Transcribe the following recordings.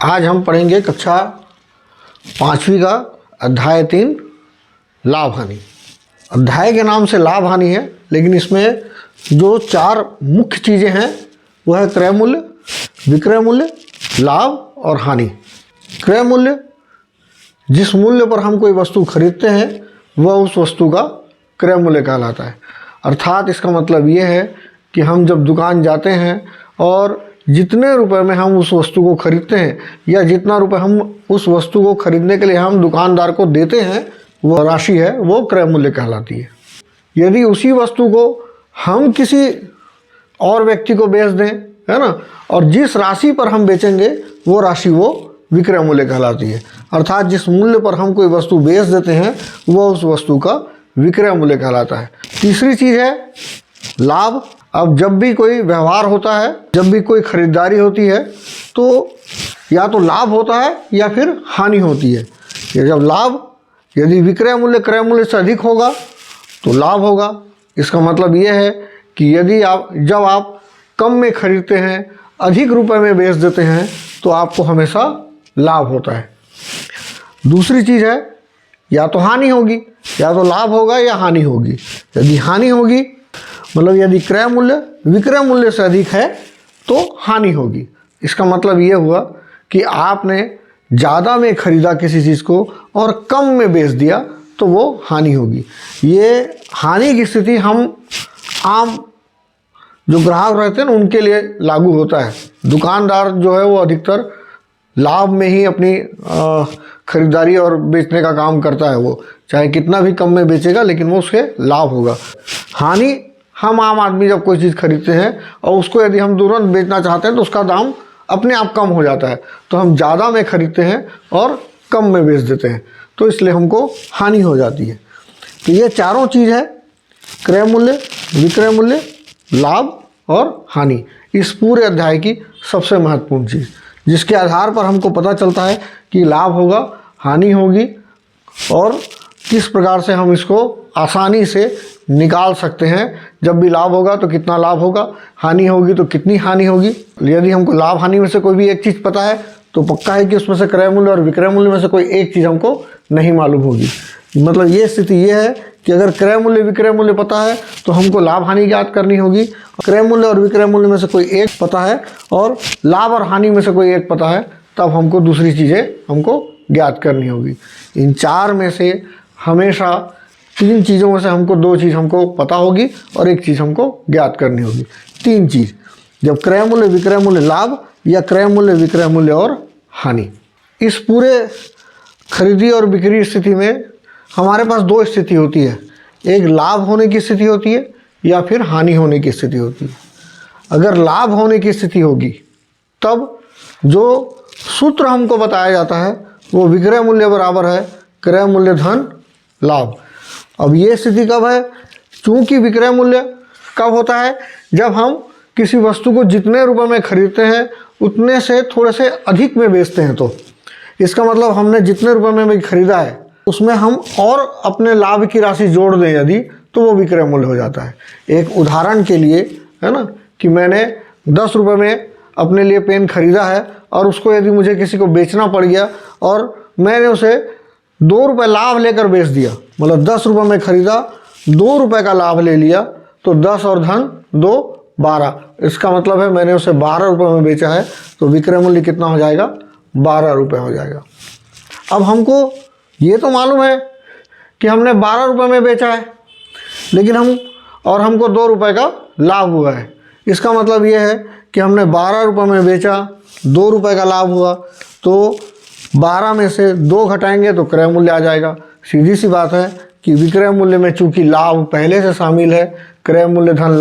आज हम पढ़ेंगे कक्षा 5वीं का अध्याय 3 लाभ हानि। अध्याय के नाम से लाभ हानि है, लेकिन इसमें जो 4 मुख्य चीज़ें हैं वह है क्रय मूल्य, विक्रय मूल्य, लाभ और हानि। क्रय मूल्य, जिस मूल्य पर हम कोई वस्तु खरीदते हैं वह उस वस्तु का क्रय मूल्य कहलाता है। अर्थात इसका मतलब ये है कि हम जब दुकान जाते हैं और जितने रुपए में हम उस वस्तु को खरीदते हैं या जितना रुपए हम उस वस्तु को खरीदने के लिए हम दुकानदार को देते हैं वह राशि है, वो क्रय मूल्य कहलाती है। यदि उसी वस्तु को हम किसी और व्यक्ति को बेच दें, है ना, और जिस राशि पर हम बेचेंगे वो राशि वो विक्रय मूल्य कहलाती है। अर्थात जिस मूल्य पर हम कोई वस्तु बेच देते हैं वह उस वस्तु का विक्रय मूल्य कहलाता है। तीसरी चीज़ है लाभ। अब जब भी कोई व्यवहार होता है, जब भी कोई खरीदारी होती है, तो या तो लाभ होता है या फिर हानि होती है। जब लाभ, यदि विक्रय मूल्य क्रय मूल्य से अधिक होगा तो लाभ होगा। इसका मतलब ये है कि यदि जब आप कम में खरीदते हैं, अधिक रुपए में बेच देते हैं, तो आपको हमेशा लाभ होता है। दूसरी चीज़ है या तो हानि होगी, या तो लाभ होगा या हानि होगी। यदि हानि होगी मतलब यदि क्रय मूल्य विक्रय मूल्य से अधिक है तो हानि होगी। इसका मतलब ये हुआ कि आपने ज़्यादा में खरीदा किसी चीज़ को और कम में बेच दिया तो वो हानि होगी। ये हानि की स्थिति हम आम जो ग्राहक रहते हैं ना उनके लिए लागू होता है। दुकानदार जो है वो अधिकतर लाभ में ही अपनी खरीदारी और बेचने का काम करता है। वो चाहे कितना भी कम में बेचेगा लेकिन वो उसके लाभ होगा। हानि, हम आम आदमी जब कोई चीज़ खरीदते हैं और उसको यदि हम तुरंत बेचना चाहते हैं तो उसका दाम अपने आप कम हो जाता है, तो हम ज़्यादा में खरीदते हैं और कम में बेच देते हैं, तो इसलिए हमको हानि हो जाती है। तो ये चारों चीज़ है, क्रय मूल्य, विक्रय मूल्य, लाभ और हानि, इस पूरे अध्याय की सबसे महत्वपूर्ण चीज़, जिसके आधार पर हमको पता चलता है कि लाभ होगा, हानि होगी और किस प्रकार से हम इसको आसानी से निकाल सकते हैं। जब भी लाभ होगा तो कितना लाभ होगा, हानि होगी तो कितनी हानि होगी। यदि हमको लाभ हानि में से कोई भी एक चीज़ पता है तो पक्का है कि उसमें से क्रय मूल्य और विक्रय मूल्य में से कोई एक चीज़ हमको नहीं मालूम होगी। मतलब ये स्थिति ये है कि अगर क्रय मूल्य विक्रय मूल्य पता है तो हमको लाभ हानि ज्ञात करनी होगी। क्रय मूल्य और विक्रय मूल्य में से कोई एक पता है और लाभ और हानि में से कोई एक पता है, तब हमको दूसरी चीज़ें हमको ज्ञात करनी होगी। इन 4 में से हमेशा 3 चीज़ों में से हमको 2 चीज़ हमको पता होगी और एक चीज़ हमको ज्ञात करनी होगी। 3 चीज़, जब क्रय मूल्य विक्रय मूल्य लाभ या क्रय मूल्य विक्रय मूल्य और हानि। इस पूरे खरीदी और बिक्री स्थिति में हमारे पास 2 स्थिति होती है, एक लाभ होने की स्थिति होती है या फिर हानि होने की स्थिति होती है। अगर लाभ होने की स्थिति होगी तब जो सूत्र हमको बताया जाता है वो विक्रय मूल्य बराबर है क्रय मूल्य धन लाभ। अब ये स्थिति कब है? चूँकि विक्रय मूल्य कब होता है? जब हम किसी वस्तु को जितने रुपए में खरीदते हैं उतने से थोड़े से अधिक में बेचते हैं। तो इसका मतलब हमने जितने रुपए में भी खरीदा है उसमें हम और अपने लाभ की राशि जोड़ दें यदि, तो वो विक्रय मूल्य हो जाता है। एक उदाहरण के लिए, है ना, कि मैंने 10 रुपये में अपने लिए पेन खरीदा है और उसको यदि मुझे किसी को बेचना पड़ गया और मैंने उसे 2 रुपये लाभ लेकर बेच दिया, मतलब 10 रुपये में खरीदा, 2 रुपये का लाभ ले लिया, तो 10 और धन 2 12। इसका मतलब है मैंने उसे 12 रुपये में बेचा है, तो विक्रय मूल्य कितना हो जाएगा? 12 रुपये हो जाएगा। अब हमको ये तो मालूम है कि हमने 12 रुपये में बेचा है, लेकिन हमको 2 रुपये का लाभ हुआ है। इसका मतलब ये है कि हमने 12 रुपये में बेचा, 2 रुपये का लाभ हुआ, तो 12 में से 2 घटाएंगे तो क्रय मूल्य आ जाएगा। सीधी सी बात है कि विक्रय मूल्य में चूंकि लाभ पहले से शामिल है, क्रय मूल्य धन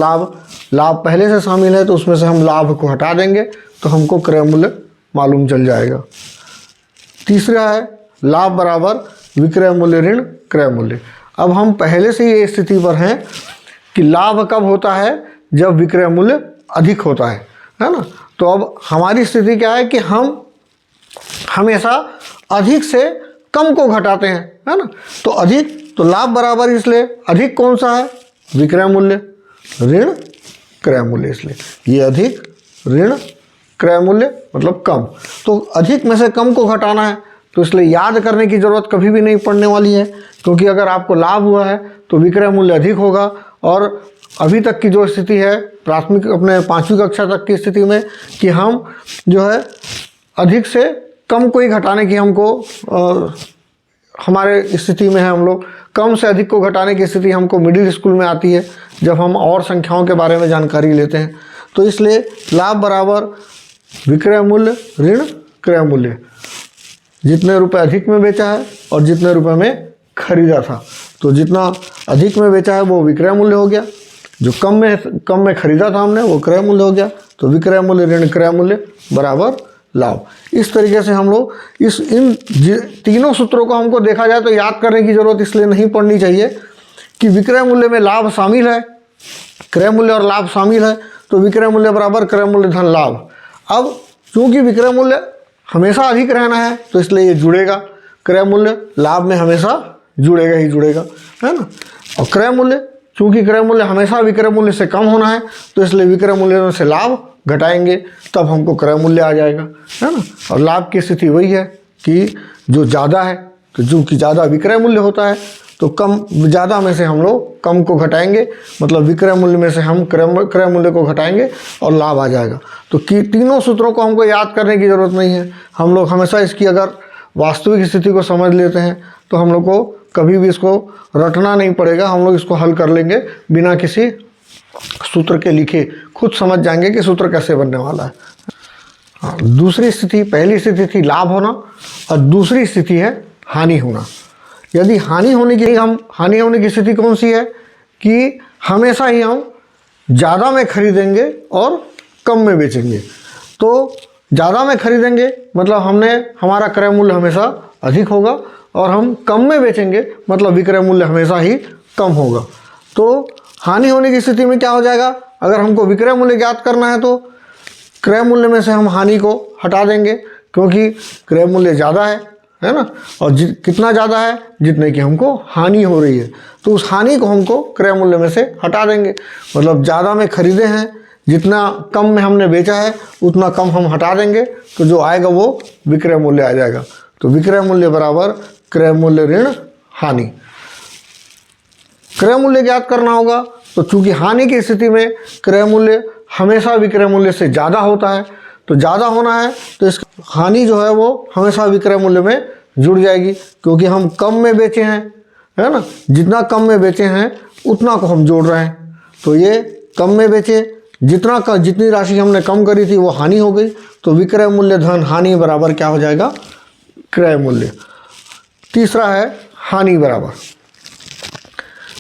लाभ पहले से शामिल है, तो उसमें से हम लाभ को हटा देंगे तो हमको क्रय मूल्य मालूम चल जाएगा। तीसरा है लाभ बराबर विक्रय मूल्य ऋण क्रय मूल्य। अब हम पहले से ही ये स्थिति पर हैं कि लाभ कब होता है? जब विक्रय मूल्य अधिक होता है ना। तो अब हमारी स्थिति क्या है कि हम हमेशा अधिक से कम को घटाते हैं, है ना। तो अधिक, तो लाभ बराबर, इसलिए अधिक कौन सा है? विक्रय मूल्य ऋण क्रय मूल्य, इसलिए ये अधिक ऋण क्रय मूल्य मतलब कम। तो अधिक में से कम को घटाना है, तो इसलिए याद करने की ज़रूरत कभी भी नहीं पड़ने वाली है, क्योंकि अगर आपको लाभ हुआ है तो विक्रय मूल्य अधिक होगा। और अभी तक की जो स्थिति है प्राथमिक अपने 5वीं कक्षा तक की स्थिति में कि हम जो है अधिक से कम को ही घटाने की हमको हमारे स्थिति में है, हम लोग कम से अधिक को घटाने की स्थिति हमको मिडिल स्कूल में आती है जब हम और संख्याओं के बारे में जानकारी लेते हैं। तो इसलिए लाभ बराबर विक्रय मूल्य ऋण क्रय मूल्य, जितने रुपए अधिक में बेचा है और जितने रुपए में खरीदा था। तो जितना अधिक में बेचा है वो विक्रय मूल्य हो गया, जो कम में खरीदा था हमने वो क्रय मूल्य हो गया। तो विक्रय मूल्य ऋण क्रय मूल्य बराबर लाभ। इस तरीके से हम लोग इन तीनों सूत्रों को हमको देखा जाए तो याद करने की ज़रूरत इसलिए नहीं पड़नी चाहिए कि विक्रय मूल्य में लाभ शामिल है, क्रय मूल्य और लाभ शामिल है, तो विक्रय मूल्य बराबर क्रय मूल्य धन लाभ। अब चूंकि विक्रय मूल्य हमेशा अधिक रहना है तो इसलिए ये जुड़ेगा, क्रय मूल्य लाभ में हमेशा जुड़ेगा ही जुड़ेगा, है ना। और क्रय मूल्य चूंकि क्रय मूल्य हमेशा विक्रय मूल्य से कम होना है तो इसलिए विक्रय मूल्य में से लाभ घटाएंगे तब हमको क्रय मूल्य आ जाएगा, है ना। और लाभ की स्थिति वही है कि जो ज़्यादा है, तो जो कि ज़्यादा विक्रय मूल्य होता है तो कम ज़्यादा में से हम लोग कम को घटाएंगे, मतलब विक्रय मूल्य में से हम क्रय मूल्य को घटाएंगे और लाभ आ जाएगा। तो कि तीनों सूत्रों को हमको याद करने की ज़रूरत नहीं है, हम लोग हमेशा इसकी अगर वास्तविक स्थिति को समझ लेते हैं तो हम लोग को कभी भी इसको रटना नहीं पड़ेगा, हम लोग इसको हल कर लेंगे बिना किसी सूत्र के लिखे, खुद समझ जाएंगे कि सूत्र कैसे बनने वाला है। हाँ, दूसरी स्थिति, पहली स्थिति थी लाभ होना और दूसरी स्थिति है हानि होना। यदि हानि होने की स्थिति कौन सी है कि हमेशा ही हम ज़्यादा में खरीदेंगे और कम में बेचेंगे। तो ज़्यादा में खरीदेंगे मतलब हमारा क्रय मूल्य हमेशा अधिक होगा और हम कम में बेचेंगे मतलब विक्रय मूल्य हमेशा ही कम होगा। तो हानि होने की स्थिति में क्या हो जाएगा, अगर हमको विक्रय मूल्य ज्ञात करना है तो क्रय मूल्य में से हम हानि को हटा देंगे, क्योंकि क्रय मूल्य ज़्यादा है ना। और कितना ज़्यादा है, जितने की हमको हानि हो रही है, तो उस हानि को हमको क्रय मूल्य में से हटा देंगे। मतलब ज़्यादा में खरीदे हैं, जितना कम में हमने बेचा है उतना कम हम हटा देंगे, तो जो आएगा वो विक्रय मूल्य आ जाएगा। तो विक्रय मूल्य बराबर क्रय मूल्य ऋण हानि। क्रय मूल्य ज्ञात करना होगा तो चूंकि हानि की स्थिति में क्रय मूल्य हमेशा विक्रय मूल्य से ज़्यादा होता है, तो ज़्यादा होना है तो इस हानि जो है वो हमेशा विक्रय मूल्य में जुड़ जाएगी, क्योंकि हम कम में बेचे हैं, है ना। जितना कम में बेचे हैं उतना को हम जोड़ रहे हैं, तो ये कम में बेचे, जितनी राशि हमने कम करी थी वो हानि हो गई, तो विक्रय मूल्य धन हानि बराबर क्या हो जाएगा, क्रय मूल्य। तीसरा है हानि बराबर।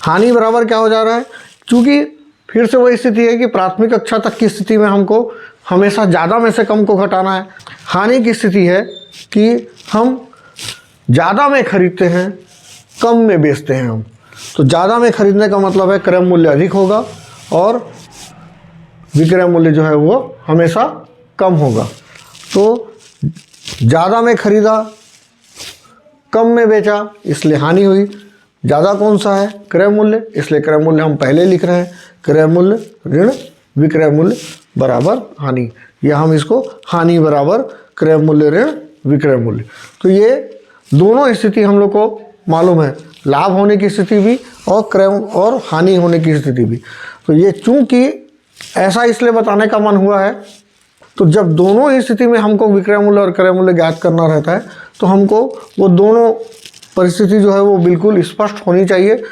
हानि बराबर क्या हो जा रहा है, चूंकि फिर से वही स्थिति है कि प्राथमिक कक्षा तक की स्थिति में हमको हमेशा ज़्यादा में से कम को घटाना है। हानि की स्थिति है कि हम ज़्यादा में खरीदते हैं, कम में बेचते हैं हम, तो ज़्यादा में खरीदने का मतलब है क्रय मूल्य अधिक होगा और विक्रय मूल्य जो है वो हमेशा कम होगा। तो ज़्यादा में खरीदा, कम में बेचा, इसलिए हानि हुई। ज़्यादा कौन सा है, क्रय मूल्य, इसलिए क्रय मूल्य हम पहले लिख रहे हैं, क्रय मूल्य ऋण विक्रय मूल्य बराबर हानि, या हम इसको हानि बराबर क्रय मूल्य ऋण विक्रय मूल्य। तो ये दोनों स्थिति हम लोग को मालूम है, लाभ होने की स्थिति भी और क्रय और हानि होने की स्थिति भी। तो ये चूंकि ऐसा इसलिए बताने का मन हुआ है, तो जब दोनों ही स्थिति में हमको विक्रय मूल्य और क्रय मूल्य ज्ञात करना रहता है तो हमको वो दोनों परिस्थिति जो है वो बिल्कुल स्पष्ट होनी चाहिए,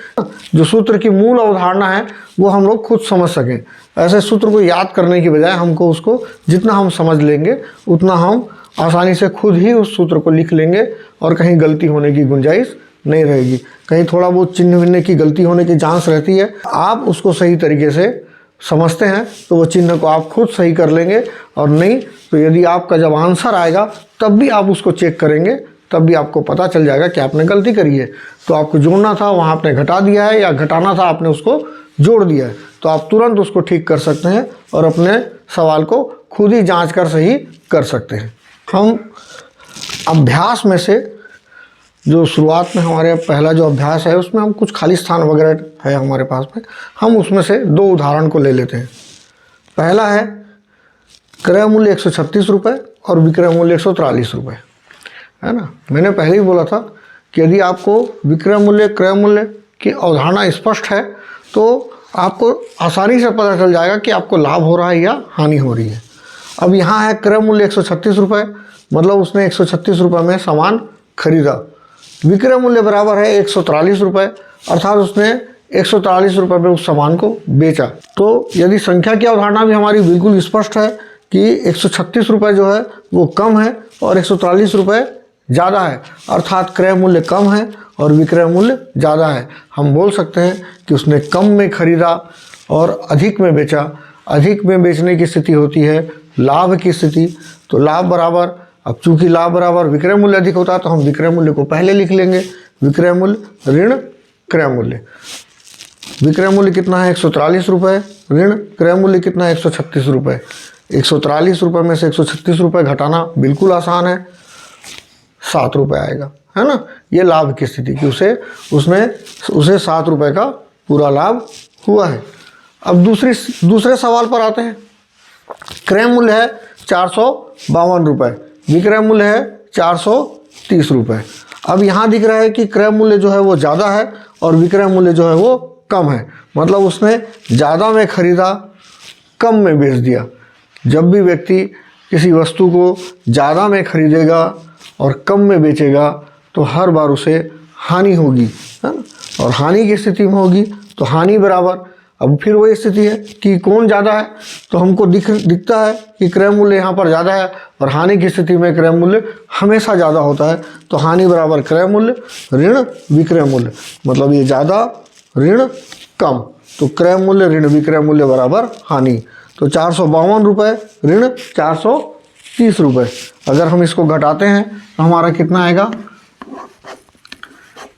जो सूत्र की मूल अवधारणा है वो हम लोग खुद समझ सकें। ऐसे सूत्र को याद करने की बजाय हमको उसको जितना हम समझ लेंगे उतना हम आसानी से खुद ही उस सूत्र को लिख लेंगे और कहीं गलती होने की गुंजाइश नहीं रहेगी। कहीं थोड़ा बहुत चिन्ह विन्ह की गलती होने की चांस रहती है, आप उसको सही तरीके से समझते हैं तो वो चिन्ह को आप खुद सही कर लेंगे, और नहीं तो यदि आपका जब आंसर आएगा तब भी आप उसको चेक करेंगे, तब भी आपको पता चल जाएगा कि आपने गलती करी है। तो आपको जोड़ना था वहाँ आपने घटा दिया है, या घटाना था आपने उसको जोड़ दिया है, तो आप तुरंत उसको ठीक कर सकते हैं और अपने सवाल को खुद ही जांच कर सही कर सकते हैं। हम अभ्यास में से जो शुरुआत में हमारे पहला जो अभ्यास है उसमें हम कुछ खाली स्थान वगैरह है हमारे पास में, हम उसमें से 2 उदाहरण को ले लेते हैं। पहला है क्रय मूल्य 136 रुपये और विक्रय मूल्य 143 रुपये, है ना। मैंने पहले ही बोला था कि यदि आपको विक्रय मूल्य क्रय मूल्य की अवधारणा स्पष्ट है तो आपको आसानी से पता चल जाएगा कि आपको लाभ हो रहा है या हानि हो रही है। अब यहाँ है क्रय मूल्य 136 रुपये, मतलब उसने 136 रुपये में सामान खरीदा। विक्रय मूल्य बराबर है 143 रुपये, अर्थात उसने 143 रुपये में उस सामान को बेचा। तो यदि संख्या की अवधारणा भी हमारी बिल्कुल स्पष्ट है कि 136 रुपये जो है वो कम है और 143 रुपये ज़्यादा है, अर्थात क्रय मूल्य कम है और विक्रय मूल्य ज़्यादा है, हम बोल सकते हैं कि उसने कम में खरीदा और अधिक में बेचा। अधिक में बेचने की स्थिति होती है लाभ की स्थिति। तो लाभ बराबर, अब चूंकि लाभ बराबर विक्रय मूल्य अधिक होता है तो हम विक्रय मूल्य को पहले लिख लेंगे, विक्रय मूल्य ऋण क्रय मूल्य। विक्रय मूल्य कितना है 143 रुपये, ऋण क्रय मूल्य कितना है 136 रुपये। 143 रुपये में से 136 रुपये घटाना बिल्कुल आसान है, 7 रुपये आएगा, है ना। ये लाभ की स्थिति कि उसे 7 रुपये का पूरा लाभ हुआ है। अब दूसरे सवाल पर आते हैं। क्रय मूल्य है 452 रुपये, विक्रय मूल्य है 430 रुपये। अब यहाँ दिख रहा है कि क्रय मूल्य जो है वो ज़्यादा है और विक्रय मूल्य जो है वो कम है, मतलब उसने ज़्यादा में खरीदा, कम में बेच दिया। जब भी व्यक्ति किसी वस्तु को ज़्यादा में खरीदेगा और कम में बेचेगा तो हर बार उसे हानि होगी, है ना। और हानि की स्थिति में होगी तो हानि बराबर, अब फिर वही स्थिति है कि कौन ज़्यादा है, तो हमको दिखता है कि क्रय मूल्य यहाँ पर ज़्यादा है और हानि की स्थिति में क्रय मूल्य हमेशा ज़्यादा होता है। तो हानि बराबर क्रय मूल्य ऋण विक्रय मूल्य, मतलब ये ज़्यादा ऋण कम, तो क्रय मूल्य ऋण विक्रय मूल्य बराबर हानि। तो 452 रुपये ऋण 430 रुपये। अगर हम इसको घटाते हैं तो हमारा कितना आएगा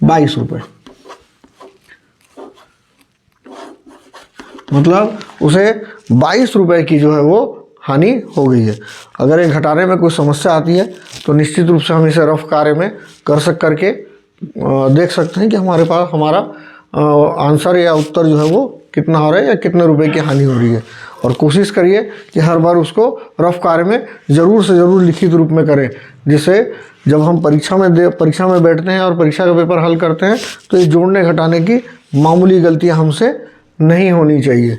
22 रुपये, मतलब उसे 22 रुपये की जो है वो हानि हो गई है। अगर ये घटाने में कोई समस्या आती है तो निश्चित रूप से हम इसे रफ कार्य में करके देख सकते हैं कि हमारे पास हमारा आंसर या उत्तर जो है वो कितना हो रहा है या कितने रुपए की हानि हो रही है। और कोशिश करिए कि हर बार उसको रफ कार्य में ज़रूर से ज़रूर लिखित रूप में करें, जिससे जब हम परीक्षा में बैठते हैं और परीक्षा का पेपर हल करते हैं तो ये जोड़ने घटाने की मामूली गलतियां हमसे नहीं होनी चाहिए।